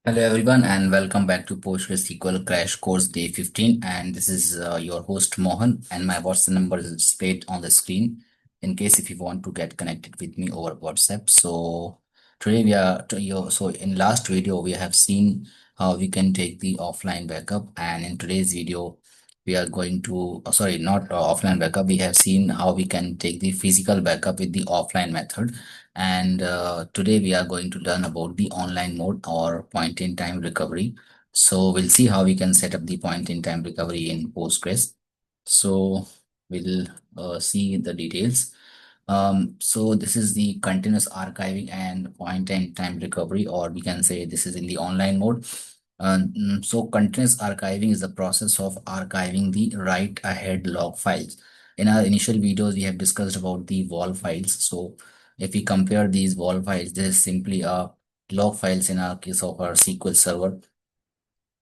Hello everyone and welcome back to PostgreSQL Crash Course Day 15, and this is your host Mohan, and my WhatsApp number is displayed on the screen in case if you want to get connected with me over WhatsApp. So today we are so in last video we have seen how we can take the offline backup, and in today's video we are going to sorry, not offline backup. We have seen how we can take the physical backup with the offline method, and today we are going to learn about the online mode or point in time recovery. So we'll see how we can set up the point in time recovery in Postgres. So we'll see the details. So this is the continuous archiving and point in time recovery, or we can say this is in the online mode. So continuous archiving is the process of archiving the write ahead log files. In our initial videos, we have discussed about the WAL files. So if we compare these WAL files, this is simply a log files in our case of our SQL server.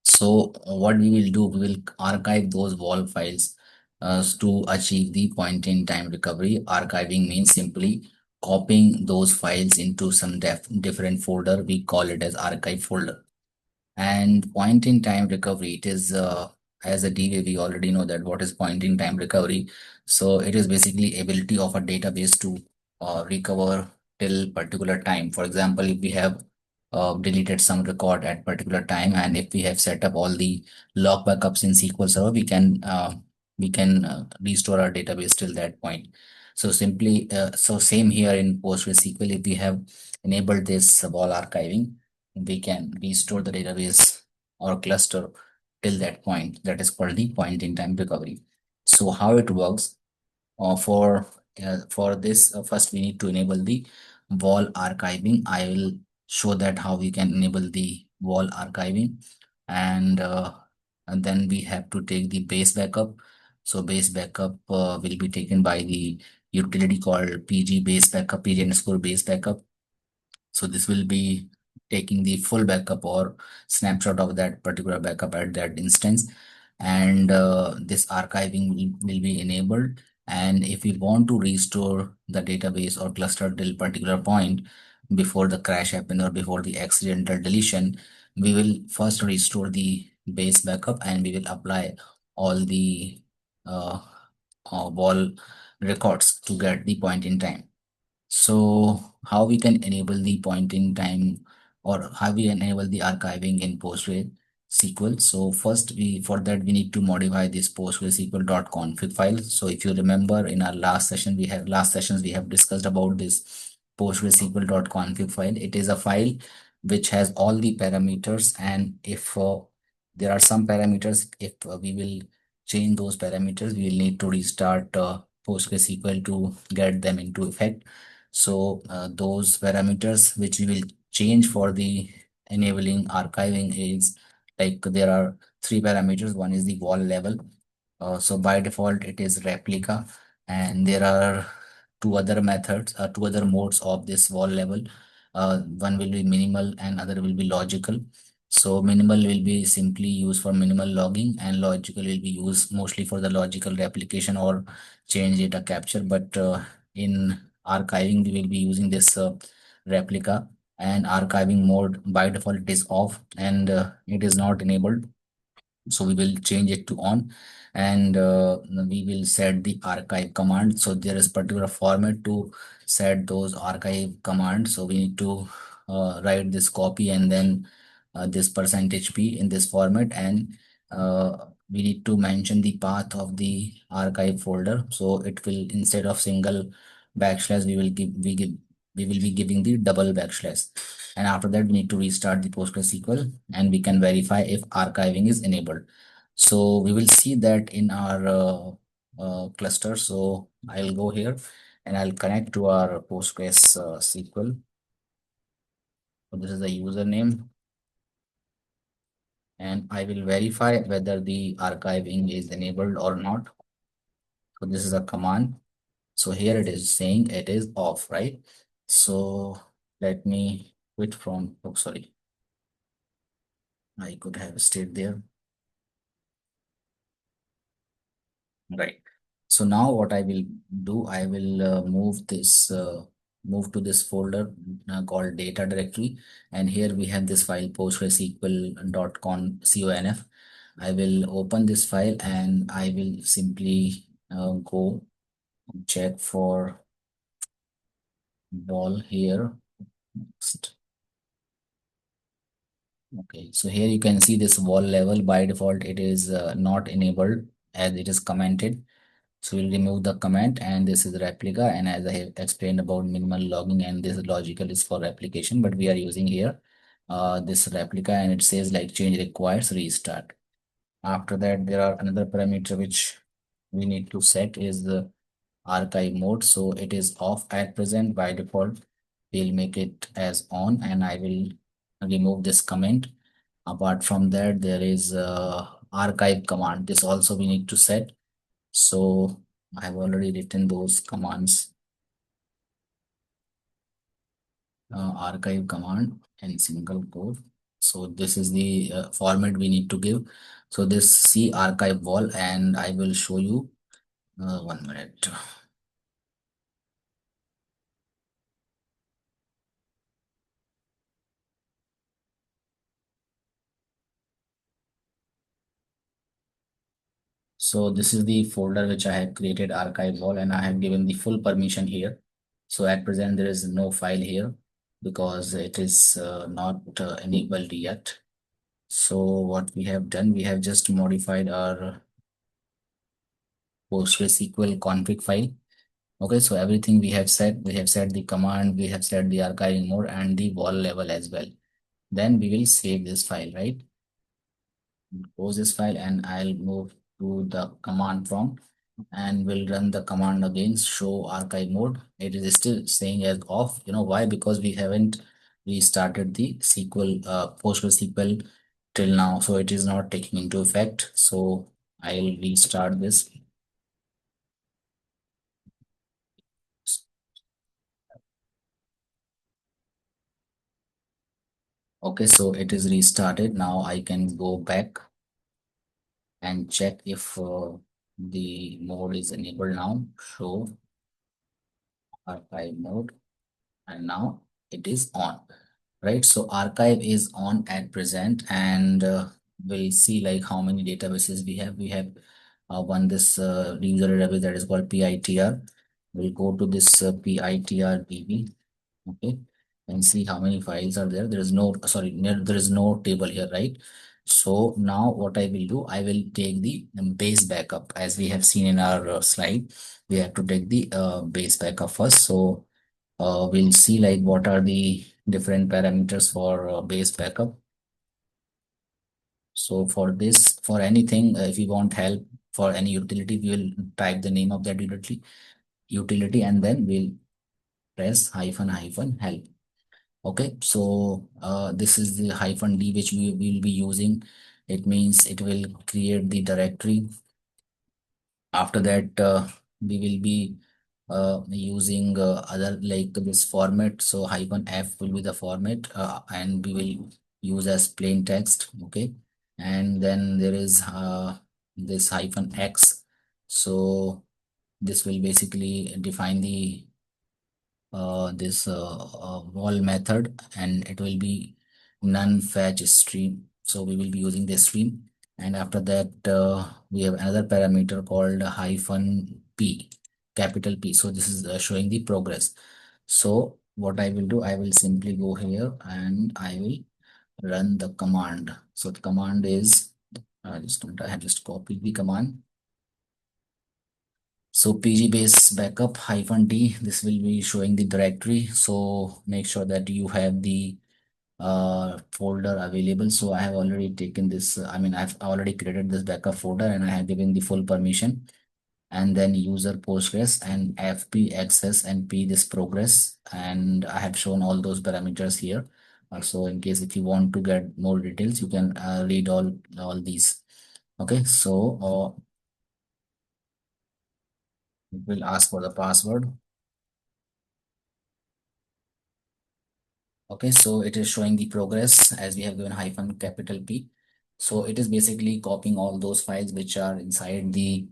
So what we will do, we will archive those WAL files to achieve the point in time recovery. Archiving means simply copying those files into some different folder. We call it as archive folder. And point in time recovery, it is as a DB, we already know that what is point in time recovery. So it is basically ability of a database to recover till particular time. For example, if we have deleted some record at particular time, and if we have set up all the log backups in SQL Server, we can restore our database till that point. So simply, so same here in PostgreSQL, if we have enabled this wall archiving, we can restore the database or cluster till that point. That is called the point in time recovery. So how it works, for this, first we need to enable the wall archiving. I will show that how we can enable the wall archiving, and and then we have to take the base backup. So base backup will be taken by the utility called pg base backup, pg underscore base backup. So this will be taking the full backup or snapshot of that particular backup at that instance. And this archiving will be enabled. And if we want to restore the database or cluster till particular point before the crash happened or before the accidental deletion, we will first restore the base backup and we will apply all the uh, wall records to get the point in time. So how we can enable the point in time, or how we enable the archiving in PostgreSQL. So first for that we need to modify this PostgreSQL.config file. So if you remember in our last sessions we have discussed about this PostgreSQL.config file. It is a file which has all the parameters, and if there are some parameters, if we will change those parameters, we will need to restart PostgreSQL to get them into effect. So those parameters which we will change for the enabling archiving is, like, there are three parameters. One is the wall level. So by default it is replica, and there are two other modes of this wall level. One will be minimal and other will be logical. So minimal will be simply used for minimal logging, and logical will be used mostly for the logical replication or change data capture. But in archiving we will be using this replica, and archiving mode by default it is off, and it is not enabled. So we will change it to on, and we will set the archive command. So there is particular format to set those archive commands. So we need to write this copy and then this percentage p in this format, and we need to mention the path of the archive folder. So it will, instead of single backslash, we will be giving the double backslash. And after that we need to restart the PostgreSQL, and we can verify if archiving is enabled. So we will see that in our cluster. So I'll go here and I'll connect to our PostgreSQL. So this is the username, and I will verify whether the archiving is enabled or not. So this is a command. So here it is saying it is off, right? So let me quit from, oh, sorry, I could have stayed there. Right. So now what I will do, I will move this. move to this folder called data directory, and here we have this file PostgreSQL.conf. I will open this file and I will simply go check for wall here. Next. Okay, so here you can see this wall level. By default it is not enabled as it is commented. So we'll remove the comment, and this is replica, and as I have explained about minimal logging, and this logical is for replication, but we are using here this replica, and it says like change requires restart. After that, there are another parameter which we need to set is the archive mode. So it is off at present. By default we'll make it as on, and I will remove this comment. Apart from that, there is archive command. This also we need to set. So I've already written those commands, archive command and single quote. So this is the format we need to give. So this C archive wall, and I will show you 1 minute. So this is the folder which I have created, archive wall, and I have given the full permission here. So at present there is no file here because it is not enabled yet. So what we have done, we have just modified our PostgreSQL config file. Okay, so everything we have set the command, we have set the archiving mode and the wall level as well. Then we will save this file, right? Close this file, and I'll move to the command prompt and we'll run the command again, show archive mode. It is still saying as off. You know why? Because we haven't restarted the SQL, PostgreSQL till now, so it is not taking into effect. So I'll restart this. Okay, so it is restarted. Now I can go back and check if the mode is enabled now. Show archive mode, and now it is on, right? So archive is on at present, and we'll see like how many databases we have. We have one this user database that is called PITR. We'll go to this PITR DB, okay, and see how many files are there. There is no, sorry, there is no table here, right? So now what I will do, I will take the base backup. As we have seen in our slide, we have to take the base backup first. So we'll see like what are the different parameters for base backup. So for this, for anything, if you want help for any utility, we will type the name of that utility, and then we'll press hyphen hyphen help. Okay, so this is the hyphen D which we will be using. It means it will create the directory. After that, we will be using other like this format. So hyphen F will be the format, and we will use as plain text. Okay, and then there is this hyphen X. So this will basically define the this wall method, and it will be none fetch stream. So we will be using the stream, and after that we have another parameter called hyphen P, capital P. So this is showing the progress. So what I will do, I will simply go here and I will run the command. So the command is I have just copied the command. So pg base backup hyphen D, this will be showing the directory. So make sure that you have the folder available. So I have already taken this, I've already created this backup folder and I have given the full permission, and then user Postgres and fp access and p this progress. And I have shown all those parameters here. So in case if you want to get more details, you can read all these. Okay, so it will ask for the password. Okay, so it is showing the progress as we have given hyphen capital P. So it is basically copying all those files which are inside the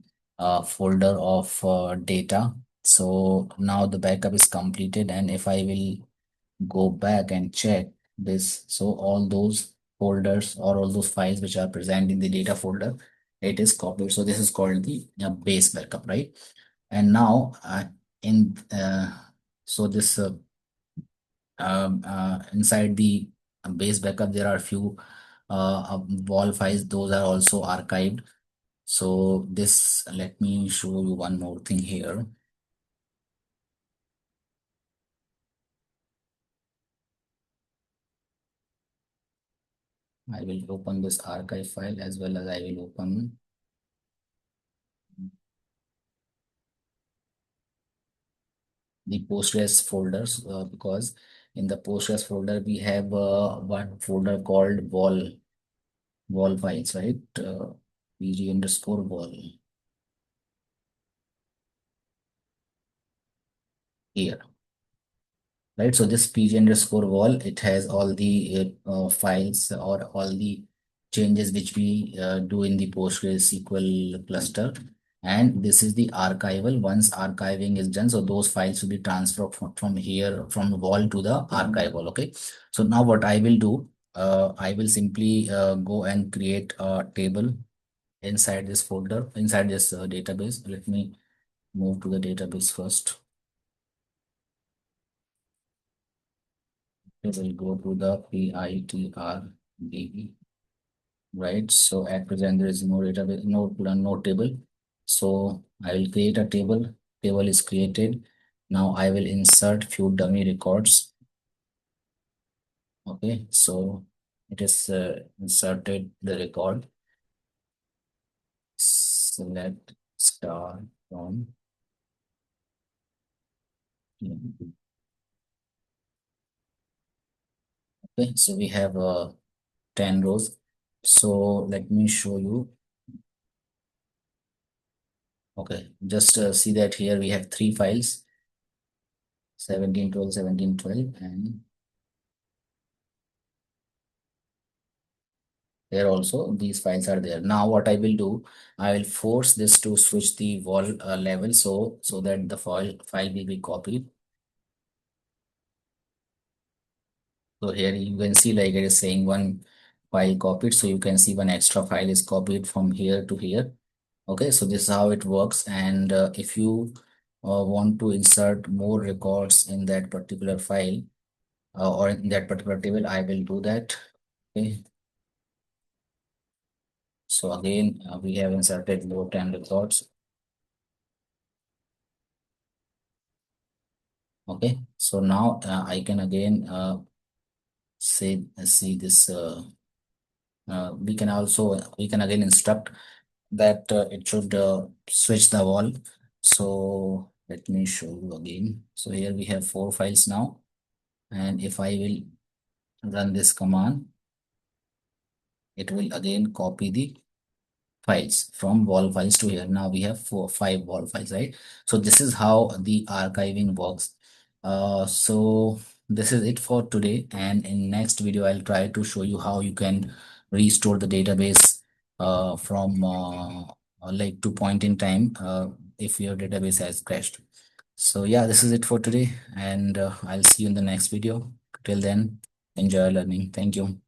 folder of data. So now the backup is completed, and if I will go back and check this, so all those folders or all those files which are present in the data folder, it is copied. So this is called the base backup, right? And now in so this inside the base backup, there are a few wall files. Those are also archived. So this, let me show you one more thing here. I will open this archive file, as well as I will open the Postgres folders, because in the Postgres folder we have one folder called wall files, right? pg underscore wall here, right? So this pg underscore wall, it has all the files or all the changes which we do in the PostgreSQL cluster. And this is the archival. Once archiving is done, so those files will be transferred from here, from the wall to the archival. Okay. So now what I will do, I will simply go and create a table inside this folder, inside this database. Let me move to the database first. We will go to the PITR DB, right? So at present there is no database, no table. So I will create a table. Table is created. Now I will insert few dummy records. Okay, so it is inserted the record. Select star from. Okay, so we have 10 rows. So let me show you. Okay, just see that here we have three files, 17, 12, 17, 12, and here also these files are there. Now what I will do, I will force this to switch the wall level, so that the file will be copied. So here you can see, like it is saying one file copied, so you can see one extra file is copied from here to here. Okay, so this is how it works. And if you want to insert more records in that particular file, or in that particular table, I will do that. Okay, so again, we have inserted more 10 records. Okay, so now I can again say see this. We can again instruct that it should switch the wall. So let me show you again. So here we have four files now, and if I will run this command, it will again copy the files from wall files to here. Now we have five wall files, right? So this is how the archiving works. So this is it for today, and in next video I'll try to show you how you can restore the database from like to point in time if your database has crashed. So yeah, this is it for today, and I'll see you in the next video. Till then, enjoy learning. Thank you.